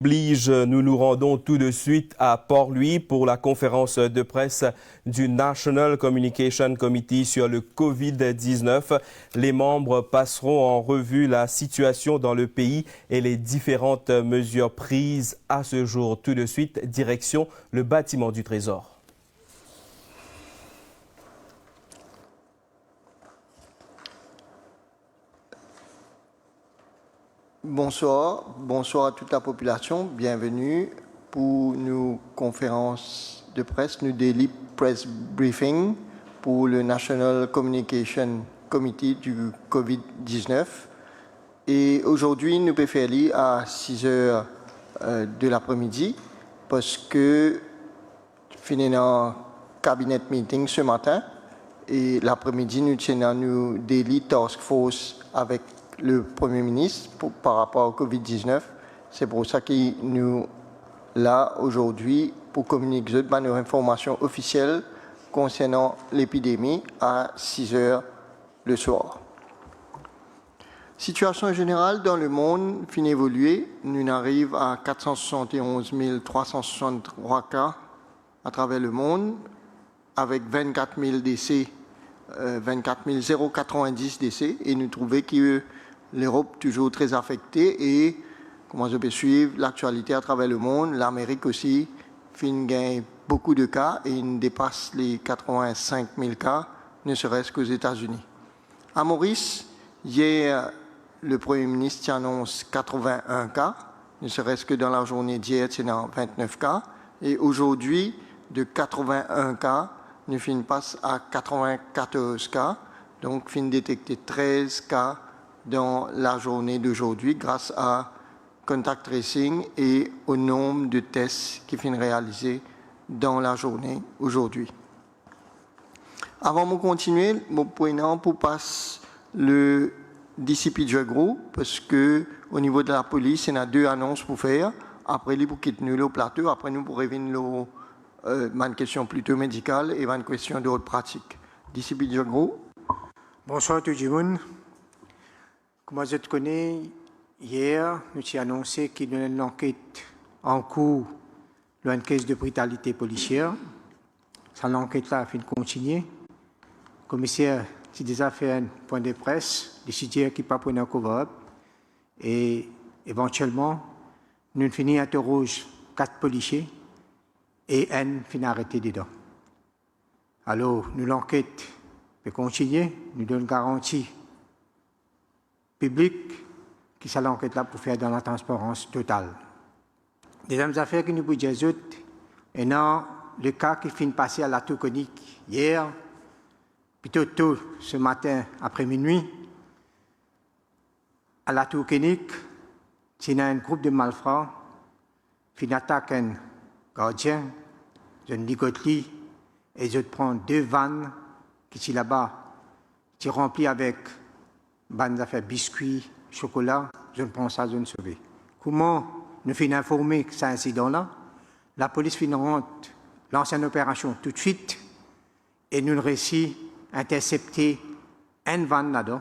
Oblige, nous nous rendons tout de suite à Port-Louis pour la conférence de presse du National Communication Committee sur le COVID-19. Les membres passeront en revue la situation dans le pays et les différentes mesures prises à ce jour. Tout de suite, direction le bâtiment du Trésor. Bonsoir à toute la population. Bienvenue pour nos conférences de presse, nos daily press briefing pour le National Communication Committee du COVID-19. Et aujourd'hui, nous pouvons faire à 6 heures de l'après-midi parce que finissons un cabinet meeting ce matin et l'après-midi, nous tenons nos daily task force avec le Premier ministre par rapport au COVID-19. C'est pour ça que nous là aujourd'hui pour communiquer nos informations officielles concernant l'épidémie à 6 heures le soir. Situation générale dans le monde finit d'évoluer. Nous arrivons à 471 363 cas à travers le monde avec 24 000 décès, 24 090 décès et nous trouvons que l'Europe toujours très affectée et comment je peux suivre l'actualité à travers le monde. L'Amérique aussi gagne beaucoup de cas et il dépasse les 85 000 cas, ne serait-ce qu'aux États-Unis. À Maurice, hier, le Premier ministre annonce 81 cas, ne serait-ce que dans la journée d'hier, c'est 29 cas. Et aujourd'hui, de 81 cas, nous passe à 94 cas. Donc, fin détecter 13 cas dans la journée d'aujourd'hui grâce à contact tracing et au nombre de tests qui finissent réalisés dans la journée aujourd'hui. Avant de continuer, je pour passer le DCP Group parce que au niveau de la police, il y a 2 annonces pour faire. Après, pour quitter nous le plateau, après nous pour revenir une question plutôt médicale et une question d'autres pratiques. DCP Group. Bonsoir tout le monde. Comme je te connais, hier, nous avons annoncé qu'il y a une enquête en cours dans une caisse de brutalité policière. Cette enquête-là a continuer. Le commissaire a déjà fait un point de presse, décidé qu'il ne pas prendre un cover-up. Et éventuellement, nous finissons interroger 4 policiers et un finit arrêté dedans. Alors, nous l'enquête peut continuer, nous donne garantie public qui s'est l'enquête là pour faire dans la transparence totale. Deuxième affaire que nous pouvons dire, et dans le cas qui finit passer à la tour conique hier, plutôt tôt ce matin après minuit, à la tour conique, il y a un groupe de malfrats qui attaque un gardien, un ligoterie, et je prends 2 vannes qui sont là-bas, qui sont remplies avec des affaires biscuits, chocolat, je ne prends ça, je ne sauve. Comment nous finissons informer que cet incident-là? La police finit rentre l'ancienne opération tout de suite et nous réussissons à intercepter une vanne là-dedans.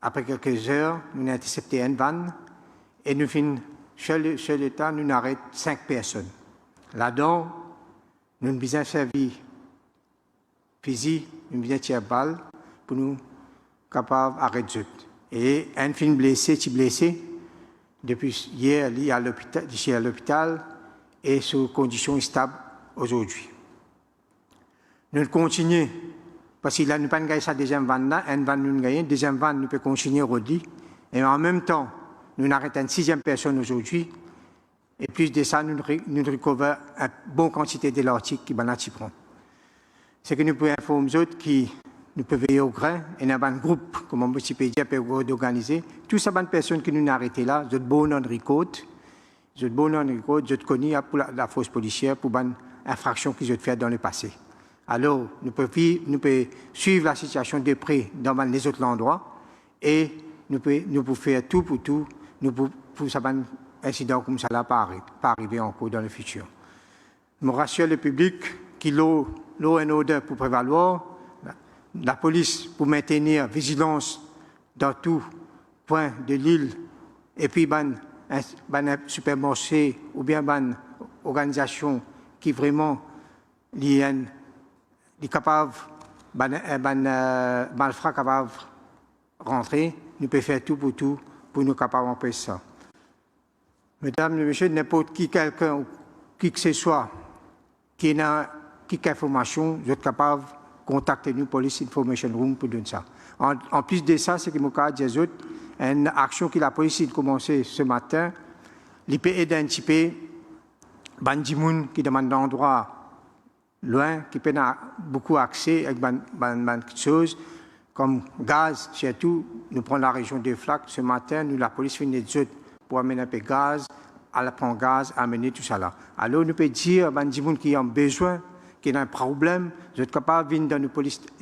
Après quelques heures, nous avons intercepté une vanne et nous finissons, sur l'état, nous arrêtons 5 personnes. Là-dedans, nous avons besoin de servir physique, nous avons besoin de tirer balle pour nous capable d'arrêter. Et un fin blessé, depuis hier, il est à l'hôpital et sous conditions stables aujourd'hui. Nous continuons, parce qu'il n'a pas gagné sa deuxième vanne là, une vanne nous gagne, deuxième vanne nous peut continuer aujourd'hui. Et en même temps, nous arrêtons une 6e personne aujourd'hui. Et plus de ça, nous recouvrons une bonne quantité de l'article qui va prendre. C'est que nous pouvons informer les autres qui nous pouvons veiller au grain, et nous avons un groupe, comme on peut dire, d'organiser. Toutes ces bonnes personnes qui nous ont arrêtés là, je bon non record, je connais pour la force policière, pour une infraction qu'ils ont fait dans le passé. Alors, nous pouvons suivre la situation de près dans les autres endroits, et nous pouvons faire tout pour ça un incident comme ça là pas arriver encore dans le futur. Je rassure le public qui l'eau and order pour prévaloir, la police pour maintenir vigilance dans tout point de l'île et puis un supermarché ou bien une organisation qui vraiment est capable, malfrat capable de rentrer, nous pouvons faire tout pour nous capables d'empêcher ça. Mesdames et messieurs, n'importe qui, quelqu'un, qui que ce soit, qui a quelque information, vous êtes capable de contacter nous, Police Information Room, pour donner ça. En plus de ça, c'est que mon cas dit une action que la police a commencé ce matin, il peut identifier Bandimoun qui demande un endroit loin, qui peut avoir beaucoup accès avec des choses comme gaz, surtout. Nous prenons la région des Flaques. Ce matin, nous, la police fait une étude pour amener un peu de gaz, à prendre gaz, amener tout ça là. Alors, nous pouvons dire à Bandimoun qui a besoin, qui a un problème, vous êtes capable de venir dans nos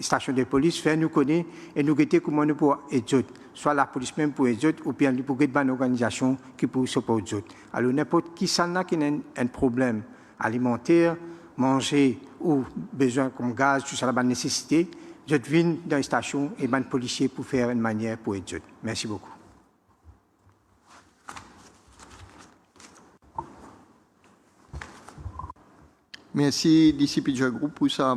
stations de police, faire nous connaître et nous guetter comment nous pouvons aider. Soit la police même pour aider, ou bien nous pouvons aider une organisation qui peut s'opposer aux autres. Alors, n'importe qui s'en a qui a un problème alimentaire, manger ou besoin comme gaz, tout ça, la nécessité, je viens dans les stations et les policiers pour faire une manière pour aider. Merci beaucoup. Merci DCPJ Group pour sa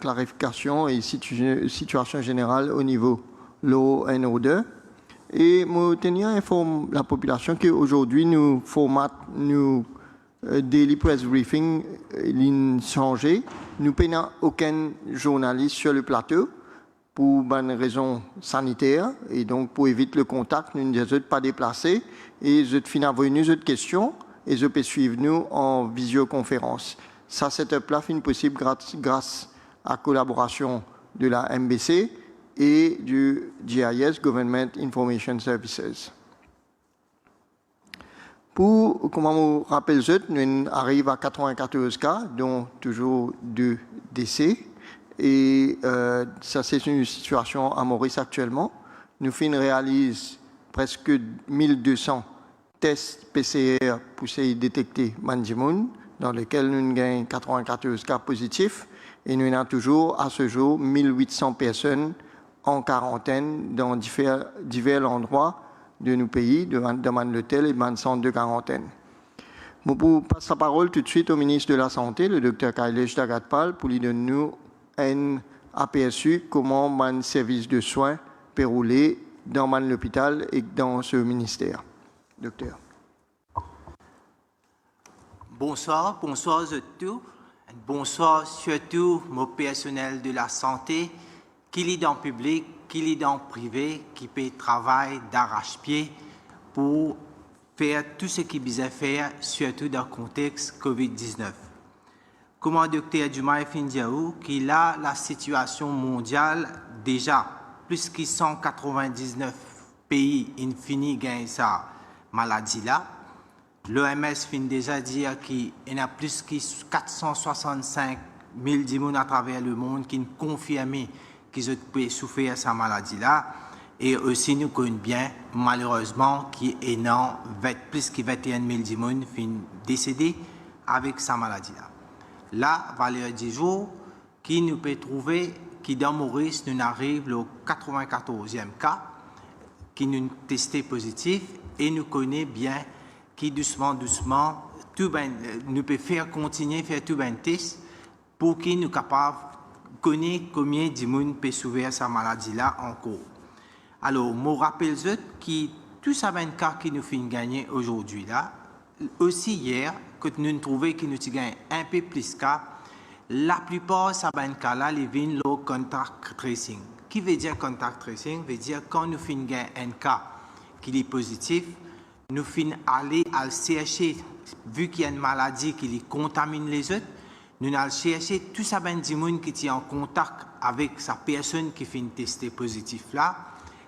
clarification et situation générale au niveau law and order. Et je tenir à informer la population qu'aujourd'hui, nous format nous daily press briefing l'in changé. Nous n'avons aucun journaliste sur le plateau pour une raison sanitaire et donc pour éviter le contact, nous ne sommes pas déplacés et je finis à envoyer nos questions et je peux suivre nous en visioconférence. Ça, setup-là est possible grâce à la collaboration de la MBC et du GIS, Government Information Services. Pour, comme on rappelle, nous arrivons à 94 cas, dont toujours 2 décès. Et ça, c'est une situation à Maurice actuellement. Nous réalisons presque 1200 tests PCR pour essayer de détecter Mandjimoun, dans lesquels nous gagnons 94 cas positifs. Et nous avons toujours, à ce jour, 1800 personnes en quarantaine dans divers endroits de nos pays, de l'hôtel et de centre de quarantaine. Je passe la parole tout de suite au ministre de la Santé, le Dr Kailesh Dagadpal, pour lui donner un aperçu comment le service de soins peut rouler dans l'hôpital et dans ce ministère. Docteur. Bonsoir à tous. Bonsoir surtout aux personnels de la santé qui est dans le public, qui est dans le privé, qui peut travailler d'arrache-pied pour faire tout ce qu'ils besoin faire, surtout dans le contexte COVID-19. Comme le docteur Jumaï Findiaou, qui a la situation mondiale déjà, plus que 199 pays infinis gagnent sa maladie-là. L'OMS fin déjà dire qu'il y a plus que 465 000 personnes à travers le monde qui ont confirmé qu'ils peuvent souffrir de cette maladie-là. Et aussi, nous connaissons bien, malheureusement, qu'il y a plus que 21 000 personnes qui sont décédées avec cette maladie-là. Là, valeur du jour, qui nous peut trouver, qui dans Maurice, nous arrive au 94e cas, qui nous testé positif, et nous connaissons bien qui doucement, nous peut faire continuer, faire tout ben test pour qu'ils nous capables de connaître combien de gens peuvent souffrir cette maladie-là encore. Alors, je rappelle que tout ça ben cas qui nous fait gagner aujourd'hui là, aussi hier, que nous trouvons que nous gagnons un peu plus de cas, la plupart de ces ben cas là, ils viennent le contact tracing. Qui veut dire contact tracing? Veut dire quand nous faisons un cas qui est positif, nous finissons aller à le chercher, vu qu'il y a une maladie qui contamine les autres, nous allons chercher tout ça ben du monde qui est en contact avec sa personne qui fait tester positif là.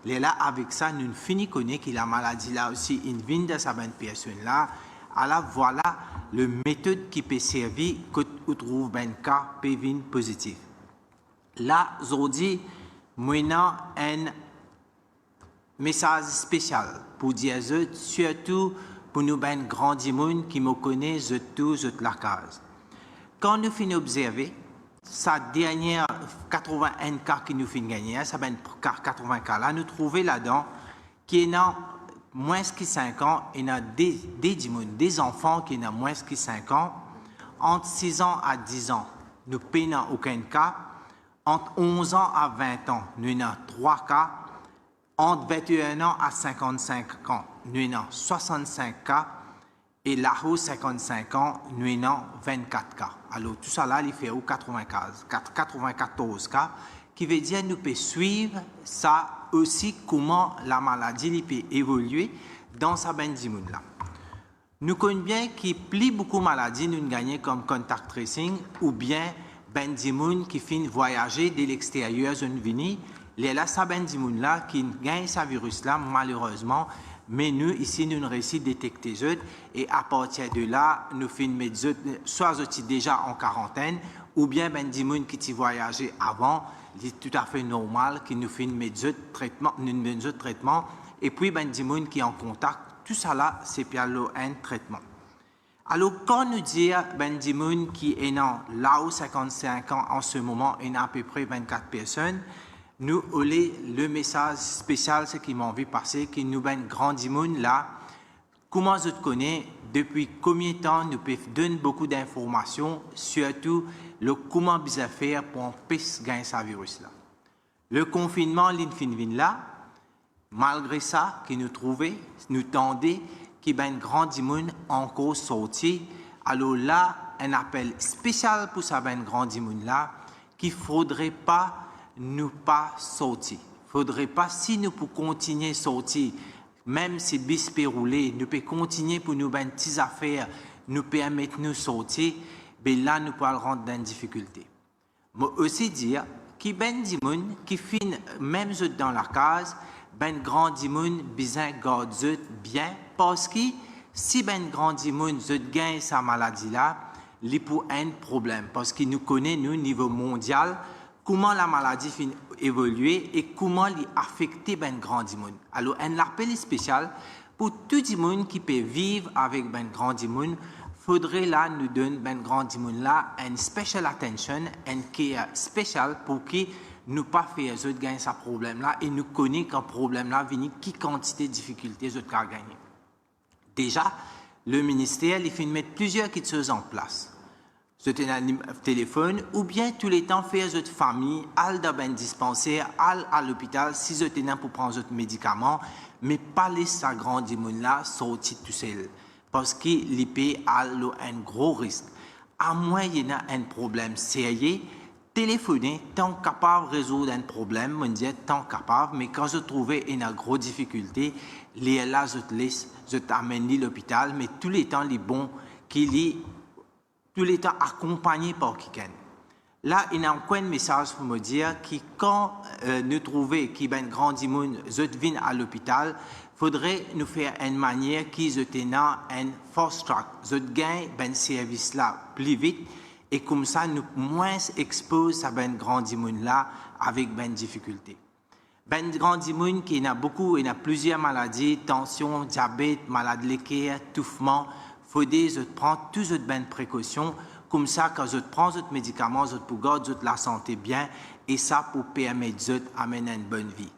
Et là, avec ça, nous finissons connaître que la maladie là aussi, une vient de sa ben personne là. Alors voilà le méthode qui peut servir que vous trouvez ben cas positif. Là, aujourd'hui, maintenant un message spécial pour dire surtout pour nous ben grands monde qui me connaissent tous la case. Quand nous finissons observer sa dernière 81 cas qui nous finit gagner, ça ben 80 cas là, nous trouvons là-dedans qui est dans moins que 5 ans, il y a des enfants qui ont moins que 5 ans. Entre 6 ans à 10 ans, nous n'avons aucun cas. Entre 11 ans à 20 ans, nous avons 3 cas. Entre 21 ans à 55 ans, nous avons 65 cas. Et là-haut, 55 ans, nous avons 24 cas. Alors, tout ça là, il fait 94 cas, qui veut dire que nous pouvons suivre ça aussi, comment la maladie peut évoluer dans sa bendimoun là. Nous connaissons bien qu'il y a beaucoup de maladies nous gagnons comme contact tracing ou bien bendimoun qui finit voyager de l'extérieur d'une vini. Les là, sa bendimoun là qui gagne ce virus là, malheureusement, mais nous, ici, nous réussissons à détecter eux et à partir de là, nous finissons soit déjà en quarantaine ou bien bendimoun qui a voyagé avant, c'est tout à fait normal qu'il nous finisse mettre traitement et puis bendimoun qui est en contact. Tout ça là, c'est pour un traitement. Alors, quand nous disons bendimoun qui est là où 55 ans en ce moment, il y a à peu près 24 personnes, nous avons le message spécial, ce qui m'a envie de passer, qui nous ben grandimoun là, comment je te connais, depuis combien de temps nous pouvons donner beaucoup d'informations, surtout le comment bien faire pour empêcher gagner ce virus là. Le confinement, l'infinivin là, malgré ça, qui nous trouvait, nous tendait, qui ben grandimoun encore sorti. Alors là, un appel spécial pour ça ben grandimoun là, qu'il faudrait pas nous pas sortir. Faudrait pas, si nous pouvons continuer à sortir, même si bis peut rouler, nous pouvons continuer pour nous ben petites affaires, nous permettre nous sortir, ben là nous pouvons rendre dans une difficulté. Mais aussi dire qui ben dimoun qui fin même dans la case ben grand dimoun besoin garder bien parce que si ben grand dimoun gagne sa maladie là, il pour un problème parce qu'il nous connaît nous niveau mondial comment la maladie fin évoluer et comment elle affecter ben grand dimoun. Alors un appel spécial pour tout dimoun qui peut vivre avec ben grand dimoun. Faudrait là nous donner ben grand dimoun là une special attention, un care spécial pour qui nous pas faire autres gagner ce problème là et nous connaît qu'un problème là vient qui quantité de difficultés autres qu'à gagner. Déjà le ministère il fait mettre plusieurs petites choses en place. C'est un téléphone ou bien tous les temps faire autres famille aller dans un dispensaire, aller à l'hôpital si vous êtes pour prendre autres médicaments mais pas laisser sa grand dimoun là sortir tout seul. Parce que l'IP a un gros risque. À moins qu'il y ait un problème sérieux, téléphoner, tant capable de résoudre un problème, on dit tant capable, mais quand je trouvais une grosse difficulté, les là, je t'amène à l'hôpital, mais tous les temps, les bons, tous les temps accompagné par quelqu'un. Là, il y a encore un message pour me dire que quand nous trouvons qu'il y a un grand immun, je viens à l'hôpital, faudrait nous faire une manière qui est un fast track. Je gagne ben service là plus vite et comme ça nous moins expose à ben grand immun là avec ben difficulté. Ben grand immun qui a beaucoup, il y a plusieurs maladies, tension, diabète, maladie de cœur, étouffement. Faudrait je prendre toutes ben précautions comme ça quand je prends d'autres médicaments, je pour garder la santé bien et ça pour permettre de amener une bonne vie.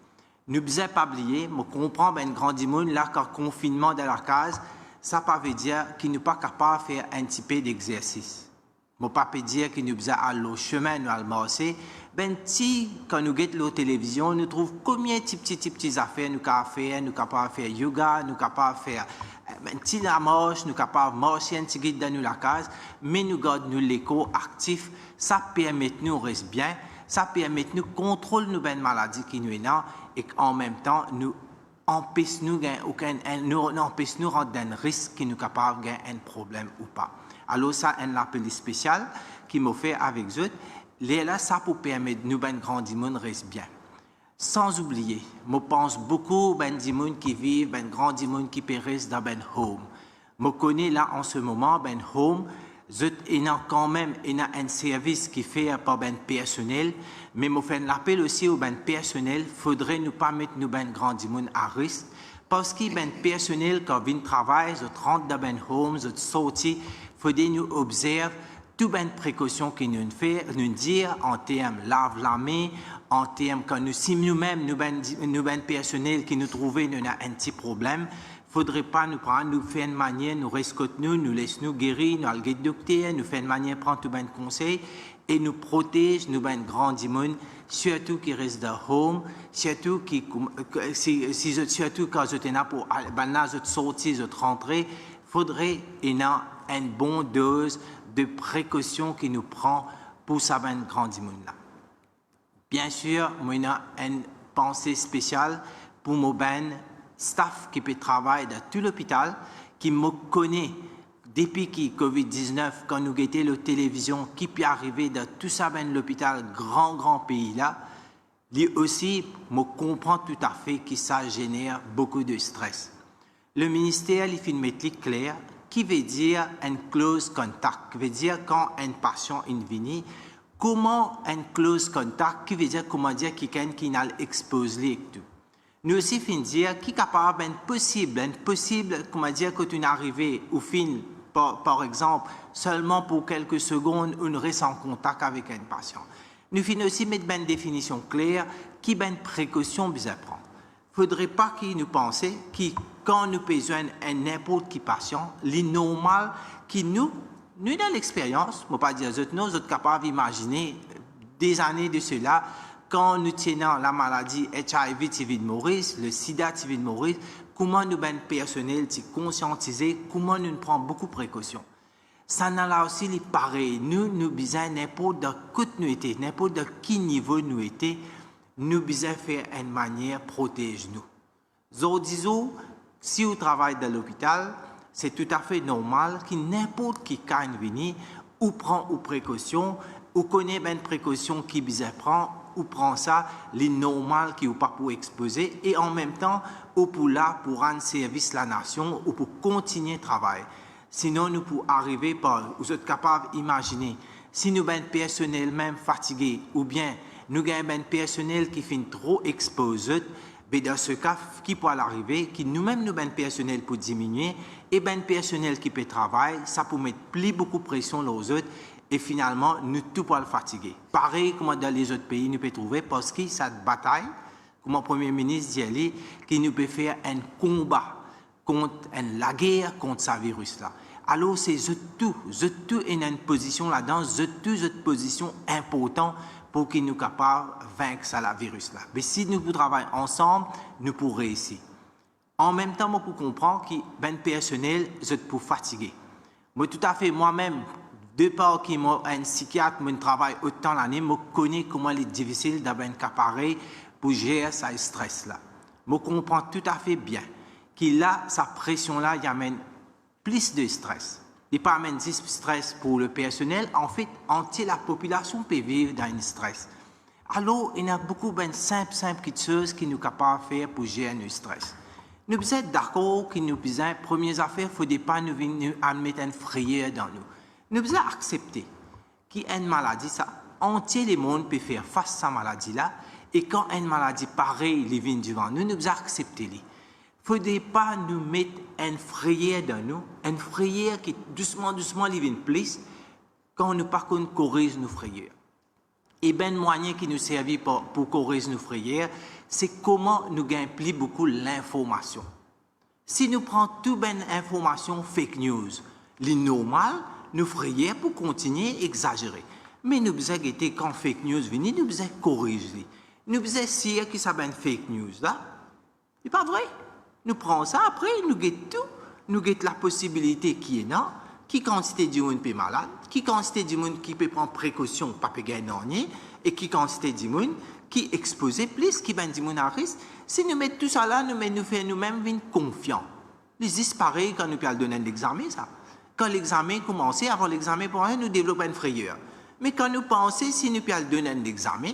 Ne devons pas oublier, je comprends ben grand immun là quand confinement dans la case, ça ne veut dire qu'il n'est pas capable de faire un petit peu d'exercice. Je ne peux pas dire qu'il nous devons aller au chemin, nous aller marcher. Ben si quand nous regardons la télévision, nous trouvons combien de petites affaires nous pouvons faire, nous capables de faire yoga, nous capables de faire ben si la marche, nous capables de marcher un petit guide dans la case, mais nous gardons nous l'écho actif, ça permet de nous rester bien. Ça permet de nous contrôler nos maladies qui nous sont et en même temps nous empêche nous rendre un risque qui nous capable de gagner un problème ou pas. Alors ça un appel spécial qui m'a fait avec eux. Là ça pour permettre de nous ben grand immun reste bien. Sans oublier, je pense beaucoup ben immun qui vivent ben grand immun qui périssent dans ben home. Je connais là en ce moment ben home. Il y a quand même un service qui fait par ben personnel, mais je fais un appel aussi au ben personnel. Il faudrait nous pas mettre nous ben grand immun à risque parce que ben personnel quand vient travailler, je rentre dans ben home, je sorti, faudrait nous observer toutes les précautions que nous disons en termes lave la main, en termes quand si nous-mêmes, nous personnels qui nous trouvons, nous avons un petit problème, il ne faudrait pas nous prendre, nous faire une manière, nous rescouter nous laisser nous guérir, nous aller docteur, nous faire une manière, prendre tous les conseils et nous protéger, nous ben grand monde, surtout qui reste de home, surtout surtout quand vous êtes là pour sortir, vous rentrer, il faudrait une bonne dose de précautions qui nous prend pour ça ben grand monde là. Bien sûr, moi j'ai une pensée spéciale pour mon staff qui peut travailler dans tout l'hôpital, qui me connaît depuis que COVID-19, quand nous guettions la télévision, qui peut arriver dans tout ça ben l'hôpital, grand pays là, lui aussi me comprend tout à fait que ça génère beaucoup de stress. Le ministère il fait une méthode claire qui veut dire un close contact, qui veut dire quand un patient est venu, comment un close contact, qui veut dire comment dire quelqu'un qui n'a exposé et tout. Nous aussi fin dire qui est capable possible, comment dire quand tu es arrivé au fin, par exemple, seulement pour quelques secondes, on reste en contact avec un patient. Nous fin aussi mettre une définition claire qui une précaution besoin prendre. Il ne faudrait pas qu'ils nous pensent que quand nous besoin un n'importe qui patient, les normal qui nous dans l'expérience, je ne pas dire nous sommes capables d'imaginer des années de cela, quand nous tenons la maladie HIV TV de Maurice, le sida TV de Maurice, comment nous, ben personnel, conscientiser, comment nous prenons beaucoup de précautions. Ça n'a là aussi les pareils. Nous besoin n'importe de quoi nous étions, n'importe de quel niveau nous étions, nous besoin faire une manière protéger nous. Nous disons, si vous travaillez dans l'hôpital, c'est tout à fait normal que n'importe qui cas venu ou prend ou précaution, ou connaît une précaution qui besoin prend ou prend ça, les normales qui ou pas pour exposer et en même temps ou pour là pour rendre service à la nation ou pour continuer le travail. Sinon nous pour arriver par vous êtes capable d'imaginer si nous ben personnel même fatigué ou bien nous gagnons un personnel qui finit trop exposé, mais dans ce cas qui peut arriver qui nous-mêmes nous ben personnel pour diminuer et ben personnel qui peut travailler ça peut mettre plus beaucoup de pression aux autres. Et finalement, nous tout pas le fatiguer. Pareil comme dans les autres pays, nous pouvons trouver parce que cette bataille, comme le Premier ministre dit, qui nous peut faire un combat contre la guerre contre ce virus-là. Alors, c'est tout est dans une position là-dedans, une position importante pour qu'il nous capable de vaincre ce virus-là. Mais si nous travaillons ensemble, nous pourrons réussir. En même temps, moi, pour comprendre que ben personnel, je pour fatiguer. Moi, tout à fait, moi-même, de part qui m'a un psychiatre, mon travail autant l'année, me connaît comment il est difficile d'avoir un appareil pour gérer ce stress-là. Je comprends tout à fait bien qu'il a sa pression-là, il amène plus de stress. Il pas amène plus de stress pour le personnel. En fait, entière la population peut vivre dans un stress. Alors, il y a beaucoup de simples choses qui nous sommes capables de faire pour gérer le stress. Nous sommes d'accord que nous besoin, première affaire, il ne faut pas nous mettre une frayeur dans nous. Nous devons accepter qu'il y a une maladie, ça, entier le monde peut faire face à cette maladie-là, et quand une maladie pareille vient devant nous, nous devons accepter. Il ne faudrait pas nous mettre une frayeur dans nous, une frayeur qui doucement vient plus, quand nous par contre corrige nos frayeurs. Et bien, le moyen qui nous servit pour corriger nos frayeurs, c'est comment nous gagnons plus beaucoup l'information. Si nous prenons toute une information fake news, les normales, nous frayons pour continuer à exagérer. Mais nous devons guetter quand fake news vient, nous devons corriger. Nous devons dire que ça une fake news là. C'est pas vrai. Nous prenons ça après, nous guettons tout. Nous guettons la possibilité qui est là, qui quantité du monde peut malade, qui quantité du monde qui peut prendre précaution, pas peut gagner, et qui quantité du monde qui exposé plus, qui ben du monde à risque. Si nous mettons tout ça là, nous faisons nous-mêmes confiants. Les pareil quand nous pouvons donner l'examen ça. Quand l'examen commençait, avant l'examen, nous développons une frayeur. Mais quand nous pensons, si nous pouvons donner un examen,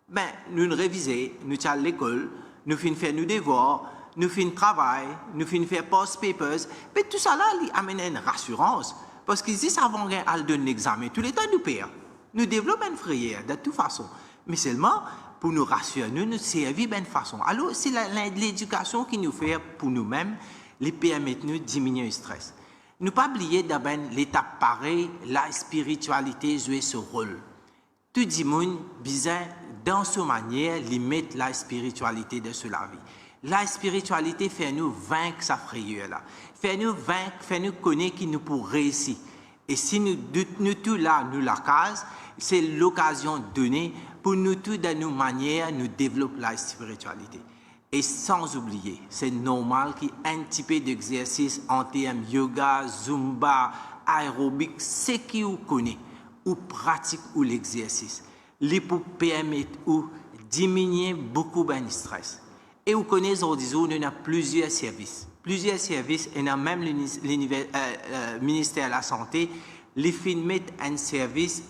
ben, nous révisons, nous allons à l'école, nous faisons nos devoirs, nous faisons travail, nous faisons post papers, mais tout ça là, amène une rassurance. Parce que si avant de donner l'examen, tout le temps nous perd. Nous développons une frayeur, de toute façon. Mais seulement pour nous rassurer, nous servir d'une façon. Alors, c'est l'éducation qui nous fait pour nous-mêmes, les permettre de diminuer le stress. Ne pas oublier d'abord l'étape pareille, la spiritualité joue ce rôle. Tout le monde besoin, dans sa manière, limite la spiritualité de la vie. La spiritualité fait nous vaincre sa frayeur là. Fait nous vaincre, fait nous connaître qui nous pour réussir. Et si nous tous là, nous la case, c'est l'occasion donnée pour nous tous dans nos manières, nous développer la spiritualité. Et sans oublier, c'est normal qu'il y ait un petit peu d'exercice en termes yoga, zumba, aérobic, ce qui vous connaît, ou pratique ou l'exercice. Les pour permettre ou diminuer beaucoup de stress. Et vous connaissez aujourd'hui, nous avons plusieurs services. Plusieurs services, et même le ministère de la Santé, les films un service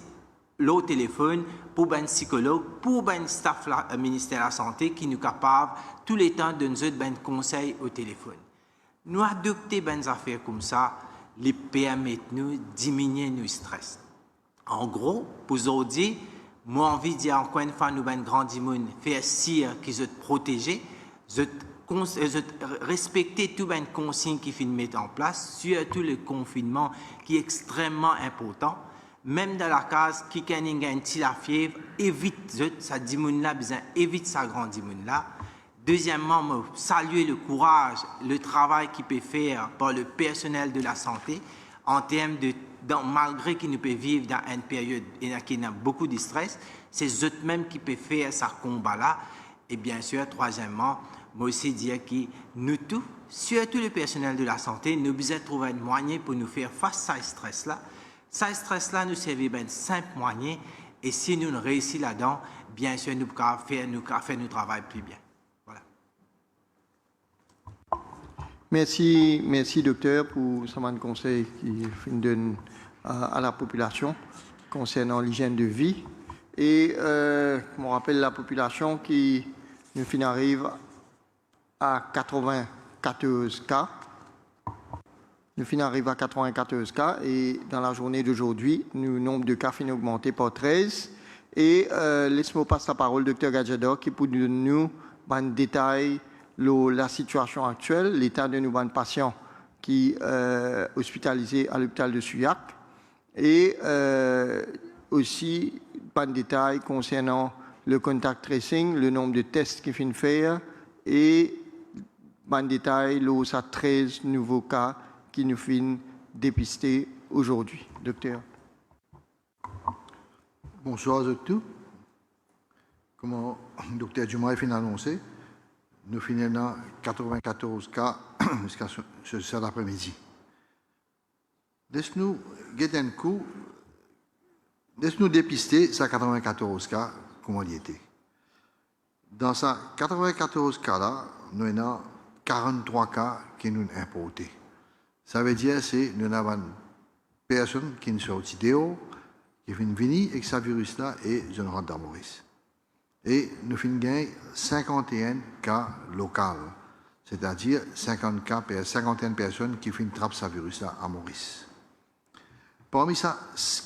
au téléphone pour un psychologue, pour un staff ministère de la Santé qui nous capable tout le temps de nous donner un conseil au téléphone. Nous adopter des affaires comme ça, les permettent nous diminuer nos stress. En gros, pour aujourd'hui, moi envie de dire encore une fois, nous avons grand monde faire sire qui se protéger, respecter tout les consignes qui finissent mettre en place, surtout le confinement qui est extrêmement important. Même dans la case, qui a une la fièvre, évite ça dimoun là, besoin évite ça grand dimoun là. Deuxièmement, saluer le courage, le travail qui peut faire par le personnel de la santé en termes de malgré qu'ils ne peuvent vivre dans une période qui a beaucoup de stress, c'est eux-mêmes qui peuvent faire ce combat-là. Et bien sûr, troisièmement, moi aussi dire que nous tous, surtout le personnel de la santé, nous devons trouver un moyen pour nous faire face à ce stress-là. Ce stress-là nous sert d'un simple moyen et si nous réussissons là-dedans, bien sûr, nous pouvons faire notre travail plus bien. Voilà. Merci docteur pour ce conseil qui donne à la population concernant l'hygiène de vie. Et on rappelle la population qui nous arrive à 94 cas. Nous arrivons à 94 cas et dans la journée d'aujourd'hui, le nombre de cas finit augmenté par 13. Et laisse-moi passer la parole au docteur Gadjador qui pour nous un détail la situation actuelle, l'état de nos patients qui sont hospitalisés à l'hôpital de Souillac et aussi pas de détails concernant le contact tracing, le nombre de tests qui finissent faire et pas de détails, il y a 13 nouveaux cas qui nous finissent dépister aujourd'hui. Docteur. Bonsoir à tous. Comme le docteur Dumoy a annoncé, nous finissons 94 cas jusqu'à cet après-midi. Laisse-nous guetter un coup, laisse-nous dépister ces 94 cas, comment il était. Dans ces 94 cas-là, nous avons 43 cas qui nous ont importés. Ça veut dire que nous avons une personne qui nous sortit dehors, qui est venue avec ce virus-là et je ne rentre dans Maurice. Et nous avons gagné 51 cas locaux, c'est-à-dire 51 personnes qui ont trappé ce virus-là à Maurice. Parmi ces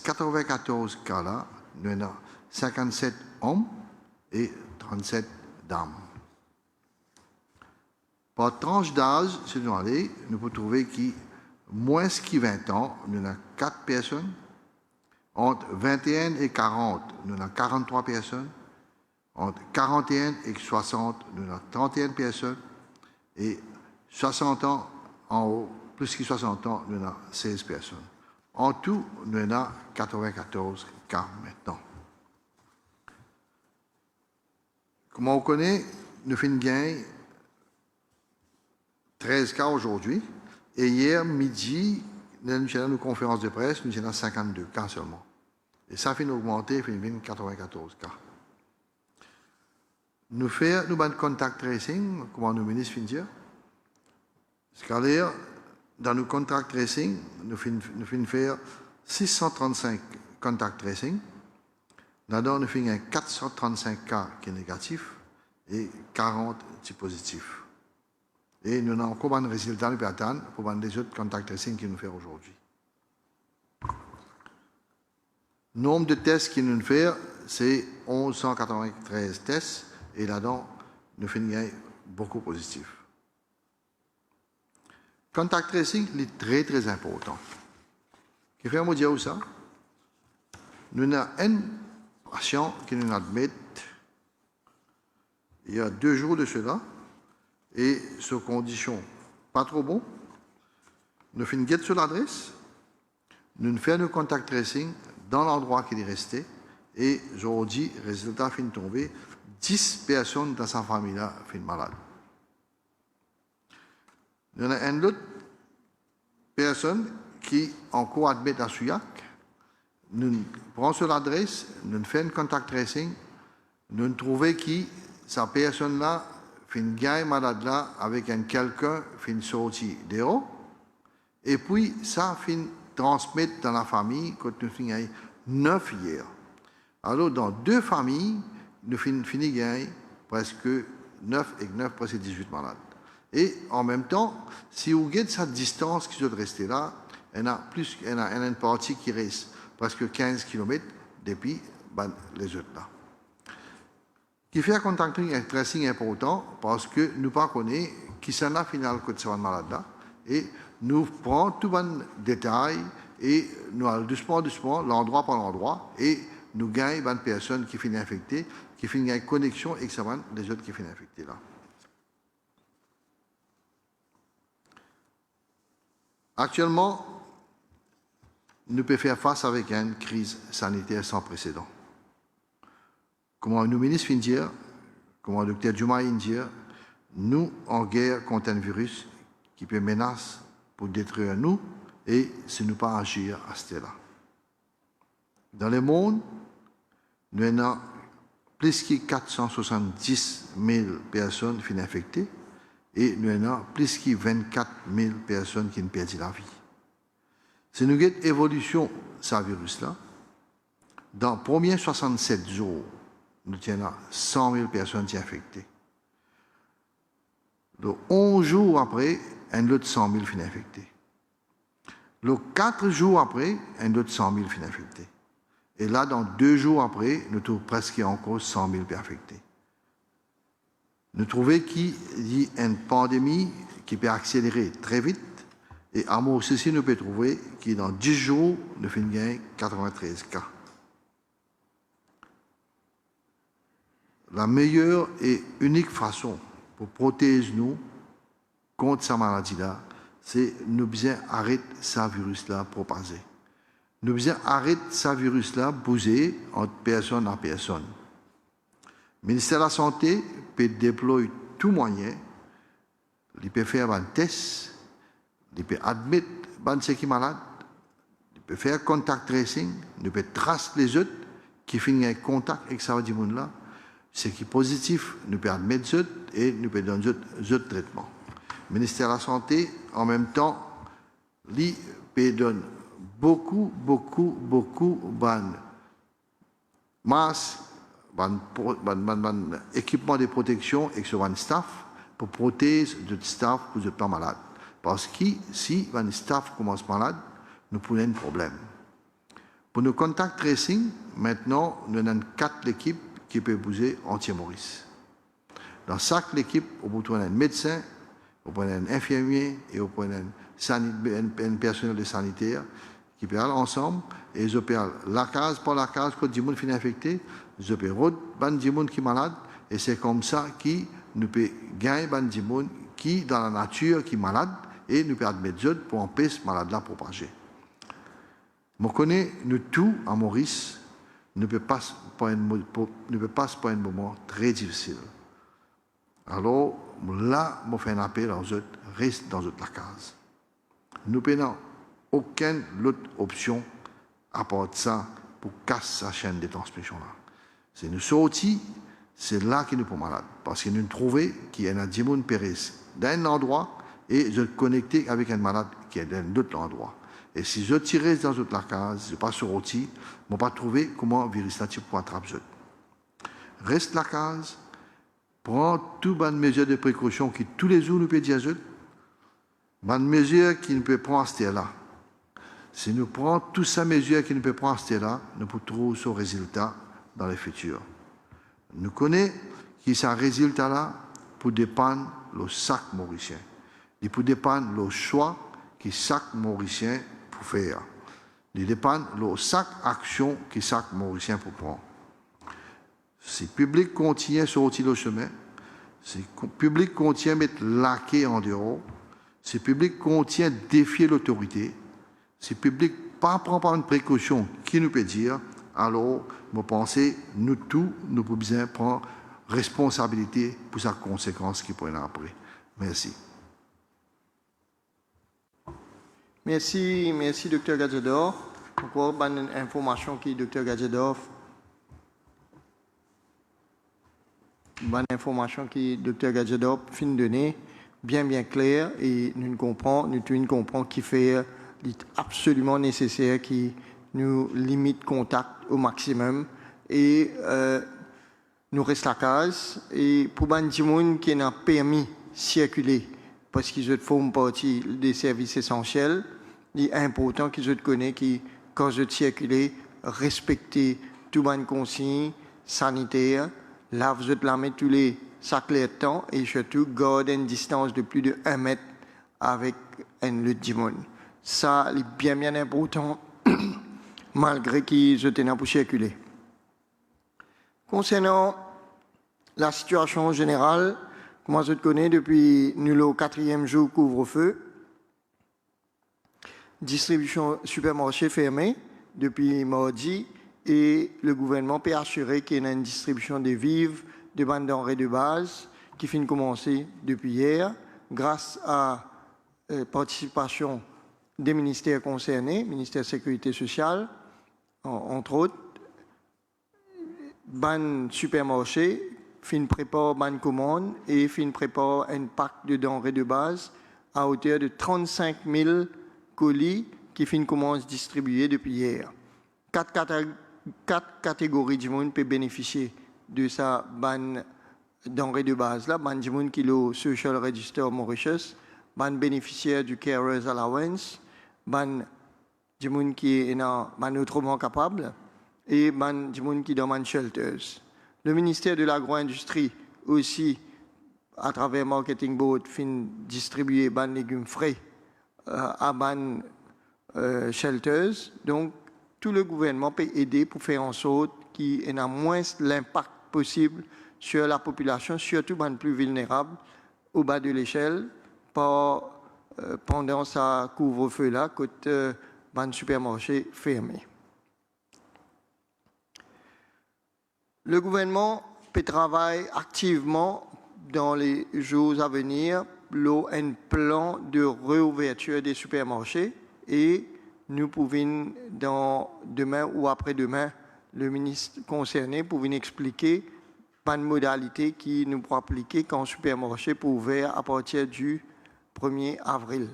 94 cas-là, nous avons 57 hommes et 37 dames. Par tranche d'âge, nous pouvons trouver que moins de 20 ans, nous avons 4 personnes. Entre 21 et 40, nous avons 43 personnes. Entre 41 et 60, nous avons 31 personnes. Et 60 ans en haut, plus que 60 ans, nous avons 16 personnes. En tout, nous avons 94 cas maintenant. Comme on connaît, nous faisons gagner 13 cas aujourd'hui. Et hier midi, nous avons une conférence de presse, nous avons 52 cas seulement. Et ça fait augmenter, fait 94 cas. Nous faisons un contact tracing, comme le ministre vient de dire. C'est-à-dire, dans nos contact tracing, nous faisons faire 635 contact tracing. Là-dedans, nous faisons 435 cas qui sont négatifs et 40 qui sont positifs. Et nous avons encore un résultat de attendre pour les autres contact tracing que nous faisons aujourd'hui. Le nombre de tests que nous faisons, c'est 1193 tests. Et là-dedans, nous faisons beaucoup positifs. Contact tracing est très, très important. Qu'est-ce que je dire ça? Nous avons un patient qui nous admet il y a 2 jours de cela, et sous conditions pas trop bonnes, nous faisons une guette sur l'adresse, nous faisons un contact tracing dans l'endroit qu'il est resté, et aujourd'hui, résultat, fin tombé, 10 personnes dans sa famille-là sont malades. Il y en a une autre personne qui encore admet à Souillac. Nous prenons sur l'adresse, nous faisons un contact tracing, nous trouvons que sa personne-là fait une gagne malade là avec un quelqu'un fait une sortie d'héros, et puis ça fait transmettre dans la famille quand nous finissons 9 hier. Alors dans 2 familles, nous finissons gagner presque 9 et 9 presque 18 malades. Et en même temps, si vous regardez cette distance qui doit rester là, il y a une partie qui reste presque 15 km depuis les autres là. Qui fait un contact tracing important parce que nous ne connaissons pas qui s'en a final que ce malade là, et nous prenons tout les détails et nous allons doucement, l'endroit par l'endroit, et nous gagnons les personnes qui finissent infectées, qui finissent une connexion avec les autres qui finissent infectées là. Actuellement, nous pouvons faire face avec une crise sanitaire sans précédent. Comment nous ministre vient dire, comment le docteur Juma vient dire, nous en guerre contre un virus qui peut menacer pour détruire nous, et si nous pas agir à ce là. Dans le monde, nous avons plus de 470 000 personnes qui sont infectées, et nous avons plus de 24 000 personnes qui ont perdu la vie. Si nous avons évolution de ce virus-là, dans les premiers 67 jours, nous avons 100 000 personnes qui sont infectées. Donc, 11 jours après, un autre 100 000 sont infectés. Donc, 4 jours après, un autre 100 000 sont infectés. Et là, dans 2 jours après, nous trouvons presque encore 100 000 infectés. Nous trouvons qu'il y a une pandémie qui peut accélérer très vite, et à mon ceci, nous pouvons trouver que dans 10 jours, nous faisons gagner 93 cas. La meilleure et unique façon pour protéger nous contre cette maladie-là, c'est nous bien arrêter ce virus-là propager. Nous bien arrêter ce virus-là bouger entre personne à personne. Le ministère de la Santé peut déployer tout moyen, il peut faire un test, il peut admettre ceux qui sont malades, il peut faire contact tracing, il peut tracer les autres qui finissent en contact avec ce monde-là. Ce qui est positif, nous pouvons admettre ceux et nous pouvons donner d'autres traitements. Le ministère de la Santé, en même temps, lui peut donner beaucoup de masques, équipements de protection et sur un staff pour protéger le staff pour ne pas malade. Parce que si un staff commence malade, nous pouvons avoir un problème. Pour nos contact tracing, maintenant, nous avons 4 équipes qui peuvent bouger entier-Maurice. Dans chaque équipe, on peut trouver un médecin, on peut trouver un infirmier et on peut trouver un personnel de sanitaire qui peut aller ensemble et ils opèrent la case par la case quand du monde finit infecté, ils opèrent du monde qui est malade et c'est comme ça que nous pouvons gagner du monde qui dans la nature qui est malade et nous pouvons admettre d'autres pour empêcher ce malade-là de propager. Je connais nous tous à Maurice, ne peut pas passer un moment très difficile. Alors, là, je fais un appel aux autres, reste dans la case. Nous n'avons aucune autre option à part ça pour casser sa chaîne de transmission-là. Si nous sortis, c'est là que nous sommes malades. Parce que nous trouvons qu'il y a des gens qui périssent d'un endroit et se connecter avec un malade qui est d'un autre endroit. Et si je tire dans la case, je passe sur outil, je ne vais pas trouver comment le virus peut attraper. Reste la case, prends toutes les mesures de précaution qui tous les jours nous peut dire, les mesures qui nous peut prendre à là. Si nous prenons toutes ces mesures qui nous peut prendre à là, nous pouvons trouver ce résultat dans le futur. Nous connaissons que ce résultat-là pour dépendre le sac mauricien. Il peut dépendre le choix que chaque Mauricien peut faire. Il dépend de chaque action que chaque Mauricien peut prendre. Si le public continue sur le chemin, si le public continue à mettre laqué en dehors, si le public continue à défier l'autorité, si le public ne prend pas une précaution qui nous peut dire, alors, je pense, nous tous, nous pouvons bien prendre responsabilité pour sa conséquence qui pourrait après. Merci. Merci, merci, Dr. Gadzadov. Encore une information qui Dr. Gadzadov. Bonne information qui Dr. Gadzadov fin de donner, bien claire, et nous comprenons qu'il fait absolument nécessaire qui nous limite contact au maximum et nous reste la case et pour les gens qui ont permis de circuler parce qu'ils font partie des services essentiels, il est important qu'ils connaissent que quand je circule, respecter toutes les consignes sanitaires, lave la mettre tous les sacs de temps et surtout garder une distance de plus de 1 mètre avec un autre monde. Ça est bien important malgré qu'ils étaient là pour circuler. Concernant la situation générale, comme je connais depuis le 4e jour couvre-feu, distribution supermarché fermée depuis mardi et le gouvernement peut assurer qu'il y a une distribution de vivres, de bandes denrées de base qui finit de commencer depuis hier grâce à la participation des ministères concernés, ministère de la Sécurité sociale, entre autres, ban supermarché, fin prépare ban commande et fin prépare un pack de denrées de base à hauteur de 35 000 colis qui fin commence distribuer depuis hier. 4 catégories de monde peuvent bénéficier de sa ban denrées de base là, ban de monde qui le Social Register Mauritius, ban bénéficiaire du Carers Allowance, ban de monde qui est ban autrement capable et ban de monde qui demande shelters. Le ministère de l'Agro-Industrie aussi, à travers Marketing Board, fin distribuer ban légumes frais à ban shelters. Donc, tout le gouvernement peut aider pour faire en sorte qu'il y ait moins l'impact possible sur la population, surtout les plus vulnérables, au bas de l'échelle, pendant sa couvre-feu-là, côté ban supermarché fermé. Le gouvernement peut travailler activement dans les jours à venir un plan de réouverture des supermarchés et nous pouvons, demain ou après-demain, le ministre concerné pouvait expliquer pas de modalité qui nous pourra appliquer quand le supermarché peut ouvrir à partir du 1er avril.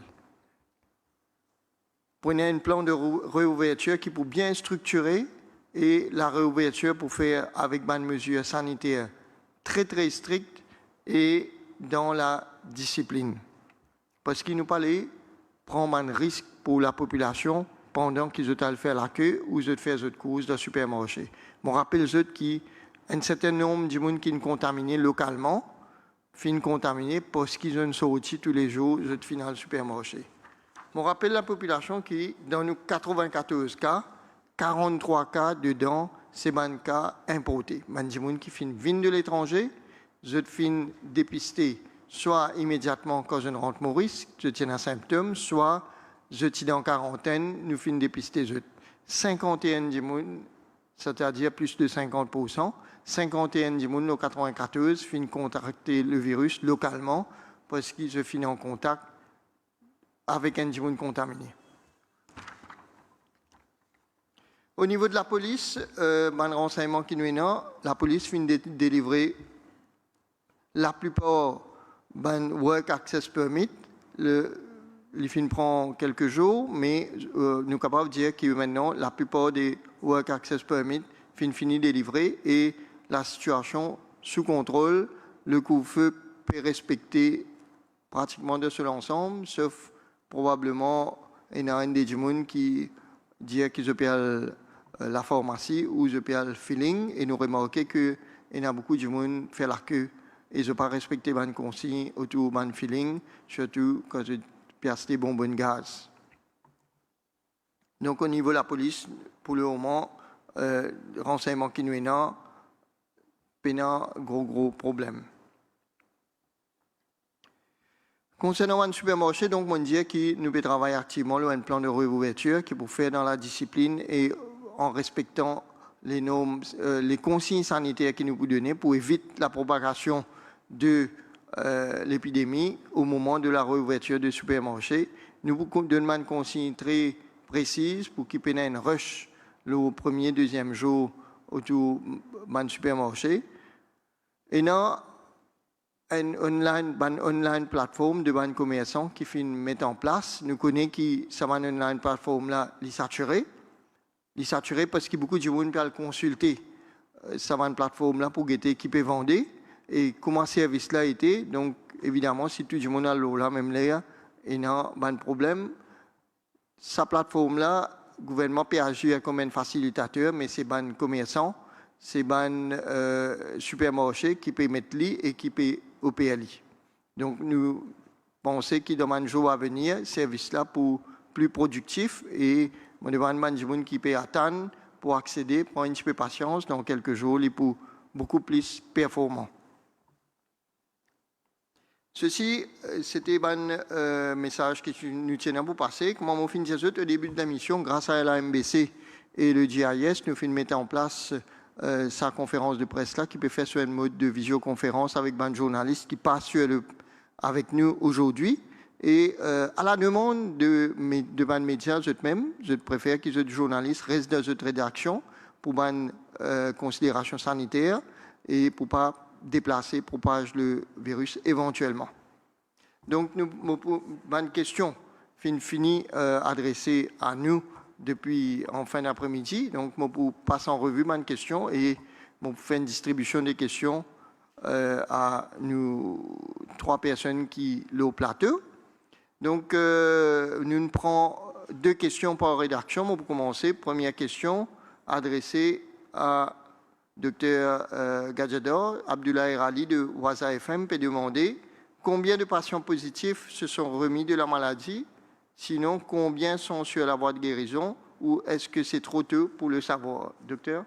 Prenez un plan de réouverture qui peut bien structurer et la réouverture pour faire avec des mesures sanitaires très strictes et dans la discipline. Parce qu'il nous fallait prendre un risque pour la population pendant qu'ils ont fait la queue ou ils ont fait des courses dans le supermarché. Je rappelle qu'il y a un certain nombre de gens qui sont contaminés localement, finissent contaminés parce qu'ils ont sorti tous les jours ils ont dans le supermarché. Je rappelle la population qui, dans nos 94 cas, 43 cas dedans, c'est des cas importés. Des gens qui viennent de l'étranger, ils sont dépistés soit immédiatement quand je rentre Maurice, je tiens un symptôme, soit je suis en quarantaine, nous finissons dépister 51 gens, c'est-à-dire plus de 50%, 51 gens, nos 94, finissent contracter le virus localement parce qu'ils se finissent en contact avec un gens contaminé. Au niveau de la police, un renseignement qui nous est là, la police finit de délivrer la plupart d'un Work Access Permit. Il fin prend quelques jours, mais nous sommes capables de dire que maintenant, la plupart des Work Access Permit finit délivrés et la situation sous contrôle, le couvre-feu peut respecter pratiquement de seul ensemble, sauf probablement il y a un des gens qui dit qu'ils appellent la pharmacie ou ils appellent le filling et nous remarquons qu'il y a beaucoup de gens qui font la queue et je pas respecter les consignes autour de feeling, surtout quand je perce des bonbons de gaz. Donc au niveau de la police, pour le moment, renseignement qui nous est là, pénal, gros problème. Concernant le supermarché, donc, on dit que nous pouvons travailler activement sur un plan de réouverture qui peut faire dans la discipline et en respectant les normes, les consignes sanitaires qui nous peuvent donner pour éviter la propagation de l'épidémie au moment de la réouverture du supermarché. Nous pouvons donner une consigne très précise pour qu'il y ait un rush le premier, deuxième jour autour du supermarché. Et là, une online plateforme de ban commerçants qui fait mettre en place. Nous connaissons que cette online plateforme là est saturée. Il est saturé parce que beaucoup de gens peuvent consulter cette plateforme là pour guetter qui peut vendre et comment ce service là était. Donc évidemment, si tout le monde a là même là, il y a un problème. Cette plateforme là, le gouvernement peut agir comme un facilitateur, mais c'est ban commerçants, c'est ban supermarché qui peut mettre li et qui peut au PLI. Donc, nous pensons que dans les jours à venir, ce service-là pour plus productif et on demande des gens qui peuvent attendre pour accéder, prendre un petit peu de patience, dans quelques jours, il pour beaucoup plus performant. Ceci, c'était un message que nous tenons pour passer. Comme on finit au début de la mission, grâce à la MBC et le GIS, nous finissons mettre en place sa conférence de presse là qui peut faire sur un mode de visioconférence avec un journaliste qui passe avec nous aujourd'hui et à la demande de ban médias eux-mêmes, je préfère que les journalistes restent dans cette rédaction pour une considération sanitaire et pour pas déplacer, propager le virus éventuellement. Donc nous une question fini adressée à nous depuis en fin d'après-midi. Donc, je vais passer en revue ma question et je faire une distribution des questions à nous 3 personnes qui sont au plateau. Donc, nous prenons 2 questions par rédaction. Pour commencer, première question adressée à Dr Gadjador. Abdoulaye Rali de Waza FM peut demander combien de patients positifs se sont remis de la maladie. Sinon, combien sont sur la voie de guérison ou est-ce que c'est trop tôt pour le savoir? Docteur?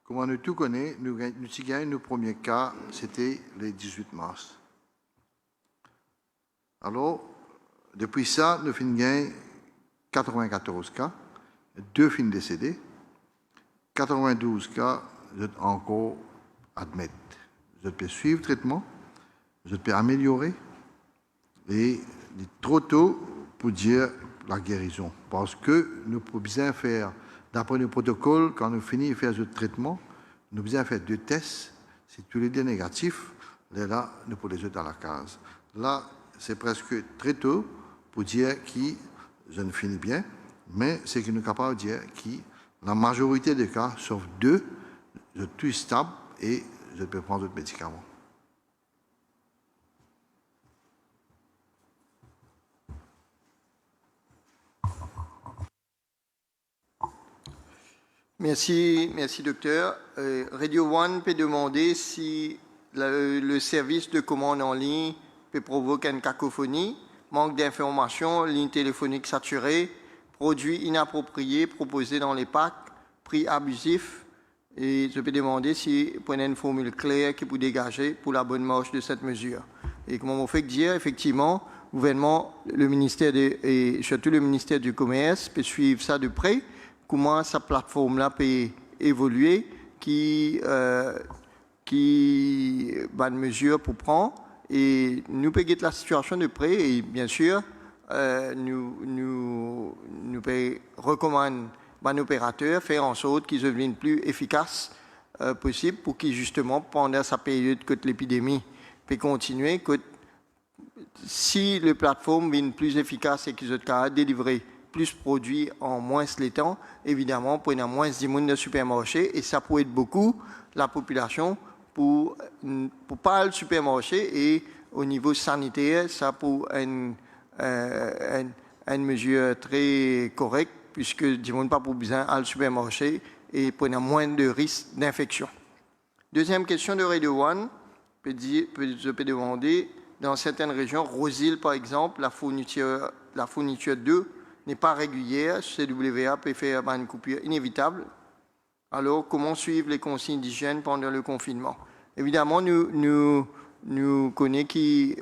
Comme on tout connaît, nous avons gagné nos premiers cas, c'était le 18 mars. Alors, depuis ça, nous avons gagné 94 cas, 2 filles décédés, 92 cas, vous êtes encore admettre. Vous pouvez suivre le traitement. Je peux améliorer et il est trop tôt pour dire la guérison parce que nous pouvons bien faire, d'après le protocole, quand nous finissons de faire ce traitement, nous pouvons faire 2 tests. Si tous les 2 négatifs, là, nous pouvons les jeter à la case. Là, c'est presque très tôt pour dire que je ne finis bien, mais c'est que nous sommes capables de dire que la majorité des cas, sauf 2, je suis stable et je peux prendre d'autres médicaments. Merci docteur. Radio One peut demander si le service de commande en ligne peut provoquer une cacophonie, manque d'informations, ligne téléphonique saturée, produits inappropriés proposés dans les packs, prix abusifs. Et je peux demander si vous prenez une formule claire qui peut dégager pour la bonne marche de cette mesure. Et comme on fait dire, effectivement, le gouvernement, le ministère et surtout le ministère du Commerce peut suivre ça de près. Comment cette plateforme-là peut évoluer, qui bonne mesure pour prendre. Et nous pouvons guetter la situation de près et bien sûr, nous pouvons recommander à nos opérateurs faire en sorte qu'ils deviennent plus efficaces possible pour qu'ils justement, pendant sa période que l'épidémie peut continuer, que si les plateformes viennent plus efficaces et qu'ils soient capables de délivrer plus de produits en moins de temps, évidemment, pour y avoir moins de monde de supermarché et ça peut être beaucoup la population pour pas le supermarché et au niveau sanitaire, ça peut être une mesure très correcte puisque du monde pas pour besoin à le supermarché et prenant moins de risques d'infection. Deuxième question de Radio One, je peux demander, dans certaines régions, Rosil par exemple, la fourniture d'eau n'est pas régulière, CWA peut faire une coupure inévitable. Alors, comment suivre les consignes d'hygiène pendant le confinement? Évidemment, nous connaissons qui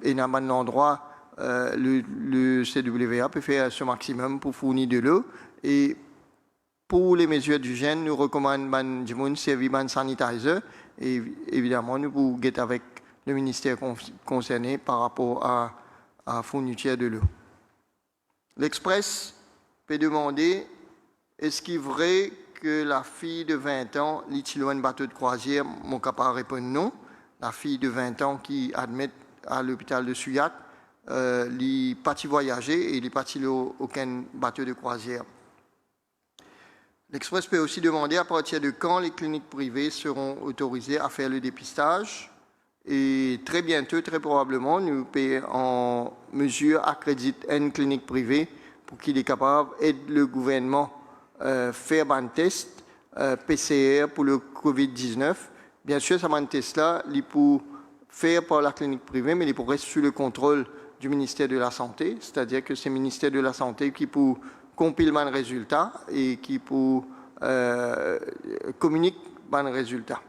est dans un endroit, le CWA peut faire ce maximum pour fournir de l'eau. Et pour les mesures d'hygiène, nous recommandons de servir un sanitizer. Et évidemment, nous pouvons get avec le ministère concerné par rapport à la fourniture de l'eau. L'Express peut demander, est-ce qu'il est vrai que la fille de 20 ans, l'utilise un bateau de croisière? Mon capable répond non. La fille de 20 ans qui admet à l'hôpital de Souillac, elle pas voyager et elle pas aucun bateau de croisière. L'Express peut aussi demander à partir de quand les cliniques privées seront autorisées à faire le dépistage. Et très bientôt, très probablement, nous pouvons en mesure accréditer une clinique privée pour qu'il est capable d'aider le gouvernement à faire un test PCR pour le COVID-19. Bien sûr, ce test-là, il peut faire par la clinique privée, mais il pourrait rester sous le contrôle du ministère de la Santé, c'est-à-dire que c'est le ministère de la Santé qui peut compiler les résultats et qui peut communiquer les résultats.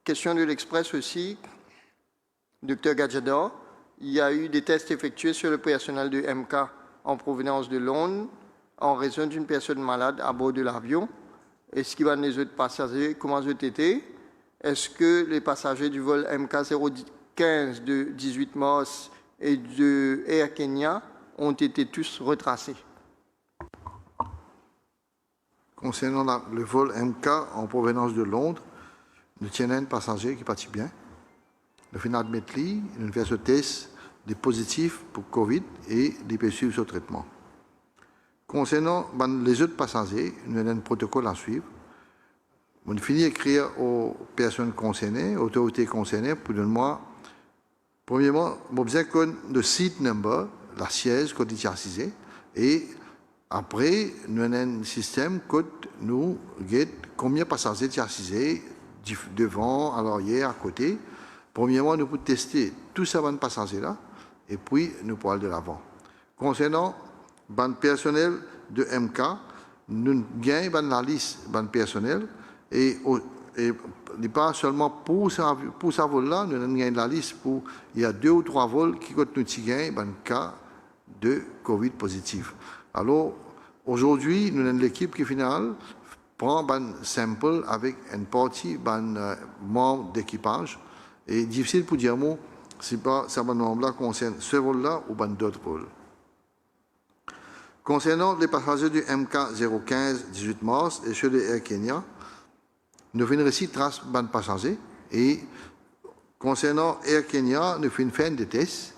Question de l'Express aussi, Dr Gadjador, il y a eu des tests effectués sur le personnel de MK en provenance de Londres en raison d'une personne malade à bord de l'avion. Est-ce qu'il y a les autres passagers? Comment ils étaient? Est-ce que les passagers du vol MK015 de 18 mars et de Air Kenya ont été tous retracés? Concernant le vol MK en provenance de Londres, nous tenons un passager qui partit bien. Nous finissons admettre lui, nous faisons ce test des positifs pour Covid et il peut suivre ce traitement. Concernant les autres passagers, nous avons un protocole à suivre. On finit d'écrire aux personnes concernées, aux autorités concernées, pour donner moi, premièrement, on a besoin de seat number, la siège qu'on est et après, nous avons un système que nous guette combien de passagers sont devant, à l'arrière, à côté. Premièrement, nous pouvons tester tous ces passagers-là et puis nous pouvons aller de l'avant. Concernant le personnel de MK, nous gagnons la liste du personnel et pas seulement pour ce vol-là, nous gagnons la liste pour il y a 2 ou 3 vols qui nous gagnent un cas de Covid positif. Alors, aujourd'hui, nous avons l'équipe qui, finalement, prend un sample avec une partie d'un membre d'équipage. Et difficile pour dire si pas ce membre-là concerne ce vol-là ou d'autres vols. Concernant les passagers du MK015 18 mars et ceux de Air Kenya, nous faisons aussi trace de passagers. Et concernant Air Kenya, nous faisons fin de tests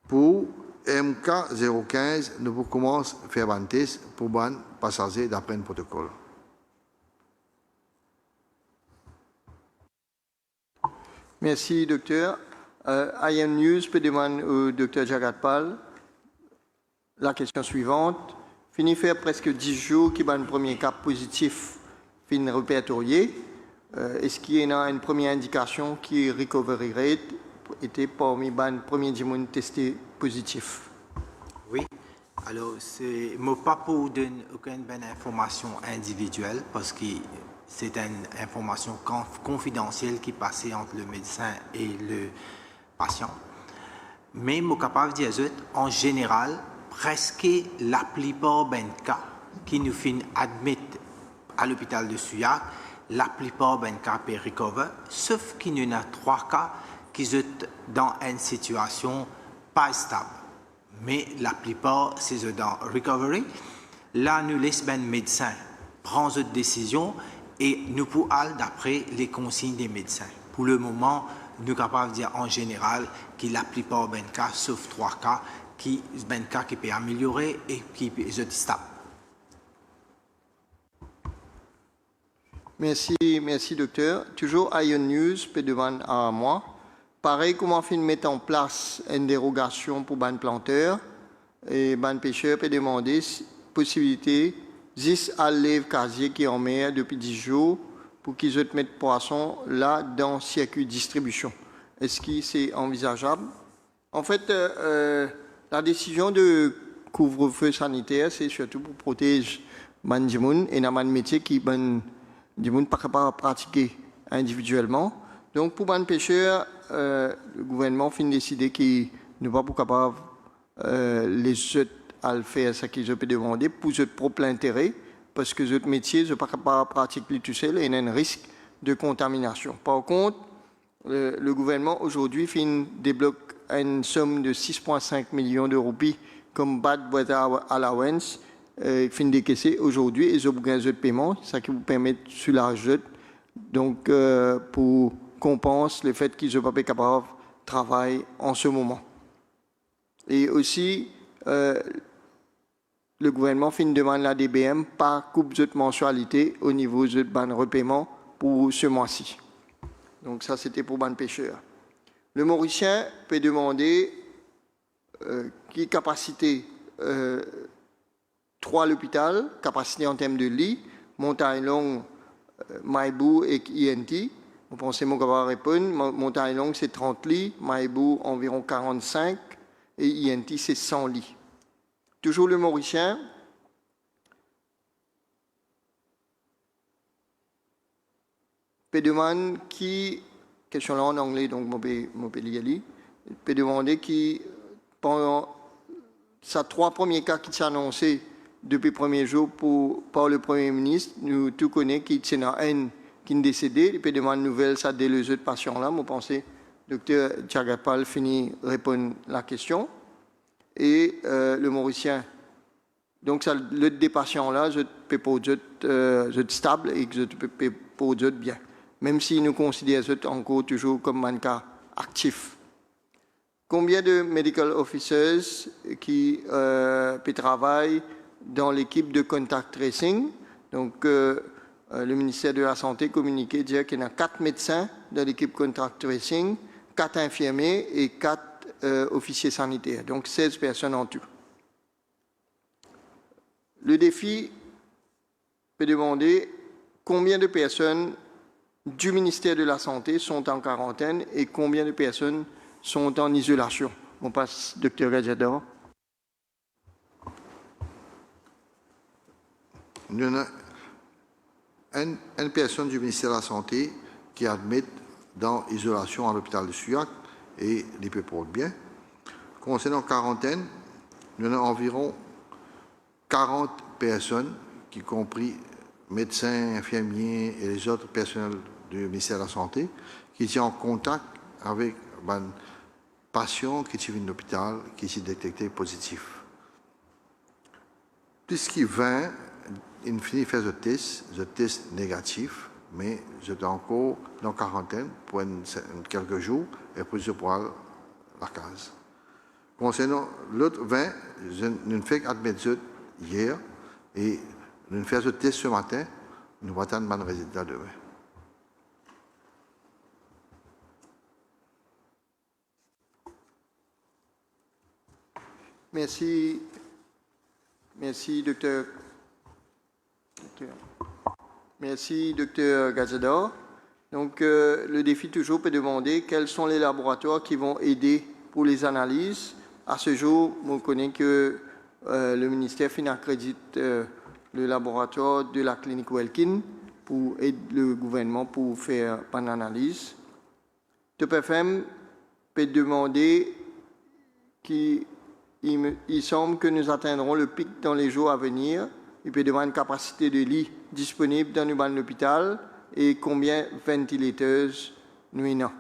pour MK015, nous commençons à faire un test pour les passagers d'après le protocole. Merci, docteur. IM News peut demander au docteur Jagatpal la question suivante. Fini faire presque 10 jours qu'il y a un premier cas positif fin répertorié. Est-ce qu'il y a une première indication qui recovery rate était parmi les premiers gens testés positifs? Oui, alors je ne peux pas pour donner aucune information individuelle parce que c'est une information confidentielle qui passait entre le médecin et le patient. Mais je suis capable de dire en général, presque la plupart des cas qui nous finissent admettre à l'hôpital de Souillac, la plupart des cas peuvent recover, sauf qu'il y en a 3 cas qui sont dans une situation pas stable. Mais la plupart, c'est dans recovery. Là, nous laissons les médecins prendre cette décision et nous pouvons aller d'après les consignes des médecins. Pour le moment, nous sommes capables de dire en général que la plupart des cas, sauf 3 cas, qui peuvent améliorer et qui sont stables. Merci docteur. Toujours Ion News peut demander à moi. Pareil, comment mettre en place une dérogation pour les planteurs? et ban pêcheur peut demander possibilité 10 à lève casier qui est en mer depuis 10 jours pour qu'ils mettent poisson là dans le circuit distribution. Est-ce que c'est envisageable? En fait, la décision de couvre-feu sanitaire, c'est surtout pour protéger les gens et les métiers qui ne sont pas capables de pratiquer individuellement. Donc, pour les pêcheurs, le gouvernement a décidé qu'il n'est pas capable les autres à le faire ce qu'ils peuvent demander pour leur propre intérêt, parce que les autres métiers ne sont pas capables de pratiquer tout seul et il y a un risque de contamination. Par contre, le gouvernement aujourd'hui débloque une somme de 6,5 millions de roupies comme bad weather allowance, fin décaissé aujourd'hui et ils ont besoin de paiement, ça qui vous permet de soulager donc pour compenser le fait qu'ils ne sont pas capables de travailler en ce moment. Et aussi, le gouvernement fait une demande à la DBM par coupe de mensualité au niveau de ban repaiement pour ce mois-ci. Donc ça, c'était pour ban pêcheur. Le Mauricien peut demander qui capacité 3 à l'hôpital, capacité en termes de lits, Montagne Longue, Maïbou et INT. Vous pensez mon capable répondre, Montagne Longue c'est 30 lits, Maïbou environ 45 et INT c'est 100 lits. Toujours le Mauricien. Peut demander qui, question là en anglais donc mon pays, peut demander qui pendant ces 3 premiers cas qui sont annoncés depuis le premier jour par le Premier ministre, nous tous connaissons qu'il y en a un qui est décédé, il peut demander une nouvelle, ça dès les autres patients-là. Vous pensez, docteur Tchagapal finit de répondre à la question. Et le Mauricien, donc ça, le des patients-là, je peux pas être stable et que je peux pas être bien, même si nous considérons encore toujours comme un cas actif. Combien de medical officers qui travaillent dans l'équipe de contact tracing? Donc, le ministère de la Santé communiquait dire qu'il y a 4 médecins dans l'équipe contact tracing, 4 infirmiers et 4 officiers sanitaires. Donc, 16 personnes en tout. Le défi peut demander combien de personnes du ministère de la Santé sont en quarantaine et combien de personnes sont en isolation. On passe, docteur Gajador. Il y en a une personne du ministère de la Santé qui est admise dans l'isolation à l'hôpital de Suyac et il peut porter bien. Concernant quarantaine, il y en a environ 40 personnes, qui compris médecins, infirmiers et les autres personnels du ministère de la Santé, qui sont en contact avec un patient qui est venu à l'hôpital, qui s'est détecté positif. Puisqu'il vint, il finit de faire le test négatif, mais j'étais encore dans quarantaine pour quelques jours et puis je pourrai la case. Concernant l'autre 20, je ne fais qu'admettre hier et nous faisons le test ce matin, nous attendons un résultat demain. Merci. Merci, docteur. Merci, docteur Gazador. Donc, le défi toujours peut demander quels sont les laboratoires qui vont aider pour les analyses. À ce jour, on connaît que le ministère accrédite le laboratoire de la clinique Welkin pour aider le gouvernement pour faire une analyse. TopFM peut demander il semble que nous atteindrons le pic dans les jours à venir. Il peut demander une capacité de lit disponible dans l'hôpital et combien de ventilateurs nous avons.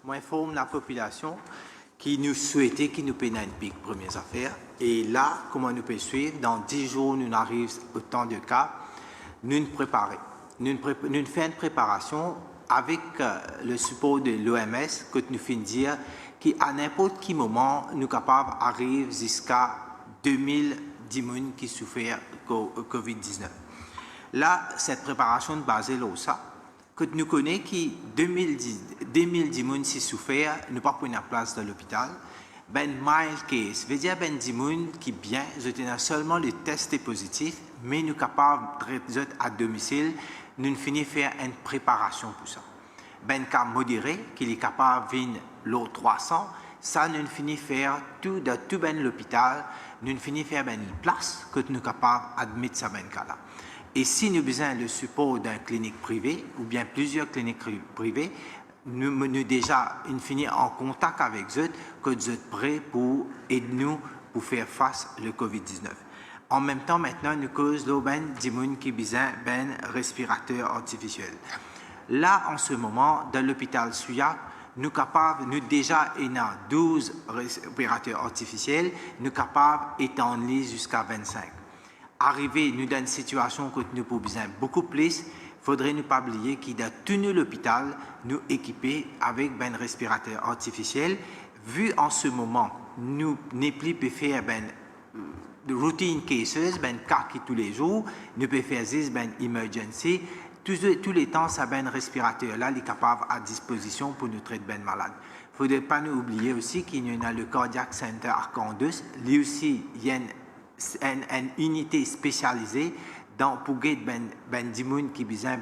Moi, j'informe la population qui nous souhaitait, qui nous peinait une pic, première affaire. Et là, comment nous pouvons suivre? Dans 10 jours, nous arrivons autant de cas. Nous nous préparons. Nous faisons une préparation avec le support de l'OMS, que nous faisons dire qu'à n'importe quel moment, nous sommes capables d'arriver jusqu'à 2000 personnes qui souffrent de Covid-19. Là, cette préparation est basée sur ça. que nous connaissons qui 2010 moun si souffert, nous pas prendre place dans l'hôpital. Ben mild case, veut dire ben di moun qui bien, je tenais seulement le test est positif, mais nous capables de traiter à domicile, nous finissons faire une préparation pour ça. Ben cas modéré, qui est capable de venir l'eau 300, ça nous finit faire tout dans tout ben l'hôpital, nous finit faire ben une place que nous capables d'admettre ça ben cas là. Et si nous avons besoin le support d'une clinique privée ou bien plusieurs cliniques privées, nous déjà fini en contact avec eux, que vous êtes prêts pour aider nous pour faire face au COVID-19. En même temps, maintenant, nous causons des gens qui ont besoin d'un respirateur artificiel. Là, en ce moment, dans l'hôpital Souillac, nous déjà ayant 12 respirateurs artificiels, nous sommes capables d'étendre jusqu'à 25. Arrivé, nous dans une situation que nous avons besoin beaucoup plus, faudrait ne pas oublier qu'il dans tout l'hôpital nous équiper avec un respirateur artificiel. Vu en ce moment, nous n'est plus pu faire de routine cases, cas qui tous les jours, nous pouvons faire des emergency. Tous les temps, ça un respirateur là, il est capable à disposition pour nous traiter ben malade. Il ne faudrait pas nous oublier aussi qu'il y a le Cardiac Center Arcandus, lui aussi, il y a une unité spécialisée pour des gens qui ont besoin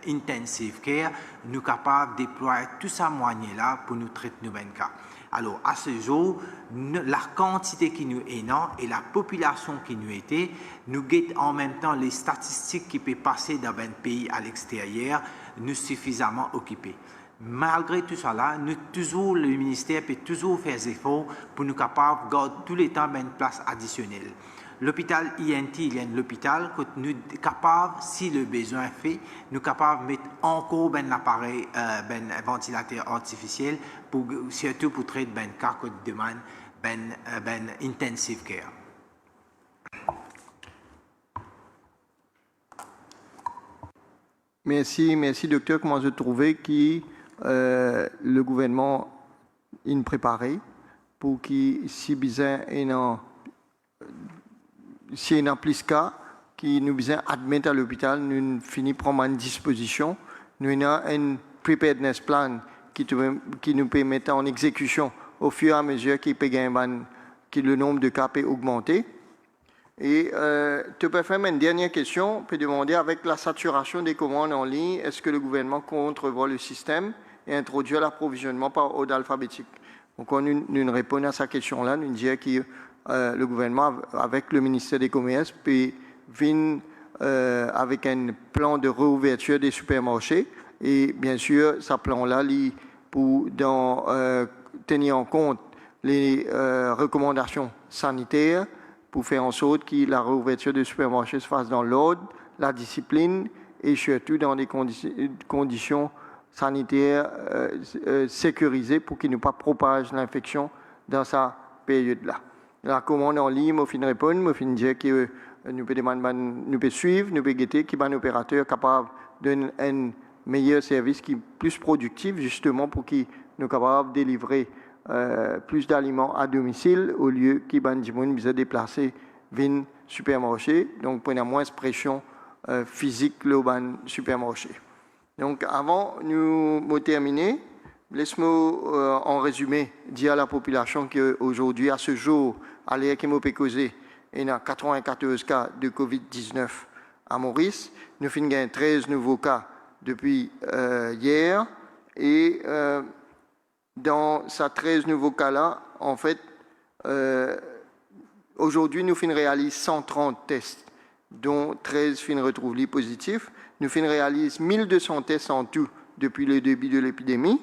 intensive care, nous sommes capables de déployer tout ça moyen là pour nous traiter nos cas. Alors, à ce jour, la quantité qui nous est non et la population qui nous était, nous guettons en même temps les statistiques qui peuvent passer dans un pays à l'extérieur, nous suffisamment occupés. Malgré tout cela, le ministère peut toujours faire des efforts pour nous capables de garder tout le temps une place additionnelle. L'hôpital INT, il y a l'hôpital que nous sommes capables, si le besoin fait, nous sommes capables de mettre encore un appareil, un ventilateur artificiel, surtout pour traiter un cas qui demande intensive care. Merci docteur. Comment vous trouvez que le gouvernement est préparé pour qu'il si besoin si il y a plus de cas qui nous besoin admettre à l'hôpital, nous finissons par prendre une disposition. Nous avons un preparedness plan qui nous peut mettre en exécution au fur et à mesure que le nombre de cas peut augmenter. Et tu peux faire une dernière question, tu peux demander avec la saturation des commandes en ligne, est-ce que le gouvernement compte revoir le système et introduire l'approvisionnement par ordre alphabétique? Donc on nous répond à cette question-là, nous disons que le gouvernement, avec le ministère des Commerces, peut venir avec un plan de réouverture des supermarchés. Et bien sûr, ce plan-là, pour tenir en compte les recommandations sanitaires, pour faire en sorte que la réouverture des supermarchés se fasse dans l'ordre, la discipline et surtout dans des conditions sanitaires sécurisées pour qu'il ne pas propage l'infection dans sa période-là. La commande en ligne, je répondre, je dire que nous pouvons suivre, nous pouvons guetter qui est un opérateur capable de donner un meilleur service qui est plus productif, justement pour qu'il nous capable de délivrer plus d'aliments à domicile au lieu qu'il y ait des gens qui déplacer vers le supermarché, donc pour moins de pression physique au supermarché. Donc avant de terminer, laisse-moi en résumé dire à la population qu'aujourd'hui, à ce jour, à l'heure qui m'a causé, il y a 94 cas de COVID-19 à Maurice. Nous avons 13 nouveaux cas depuis hier. Et dans ces 13 nouveaux cas-là, en fait, aujourd'hui, nous réalisons 130 tests, dont 13 retrouvent positifs. Nous réalisons 1200 tests en tout depuis le début de l'épidémie.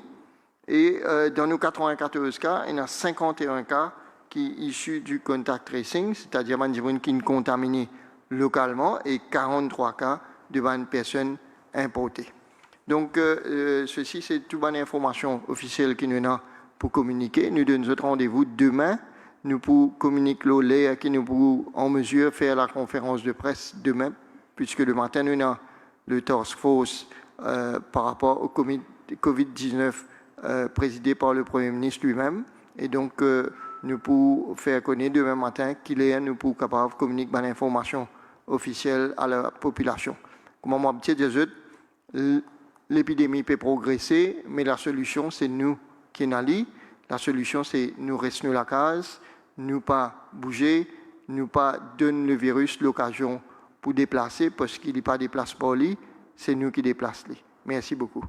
Et dans nos 94 cas, il y a 51 cas qui sont issus du contact tracing, c'est-à-dire des gens qui sont contaminés localement, et 43 cas de personnes importées. Donc, ceci, c'est toute bonne information officielle que nous avons pour communiquer. Nous donnons notre rendez-vous demain. Nous pouvons communiquer l'OLE qui nous pouvons en mesure de faire la conférence de presse demain, puisque le matin, nous avons le task force par rapport au COVID-19 présidé par le Premier ministre lui-même. Et donc, nous pouvons faire connaître demain matin qu'il est nous pouvons capable de communiquer l'information officielle à la population. Comme on m'a dit, l'épidémie peut progresser, mais la solution, c'est nous qui n'allons. La solution, c'est nous rester à la case, nous pas bouger, nous pas donner le virus l'occasion pour déplacer, parce qu'il n'est pas déplace pour lui, c'est nous qui déplaçons. Merci beaucoup.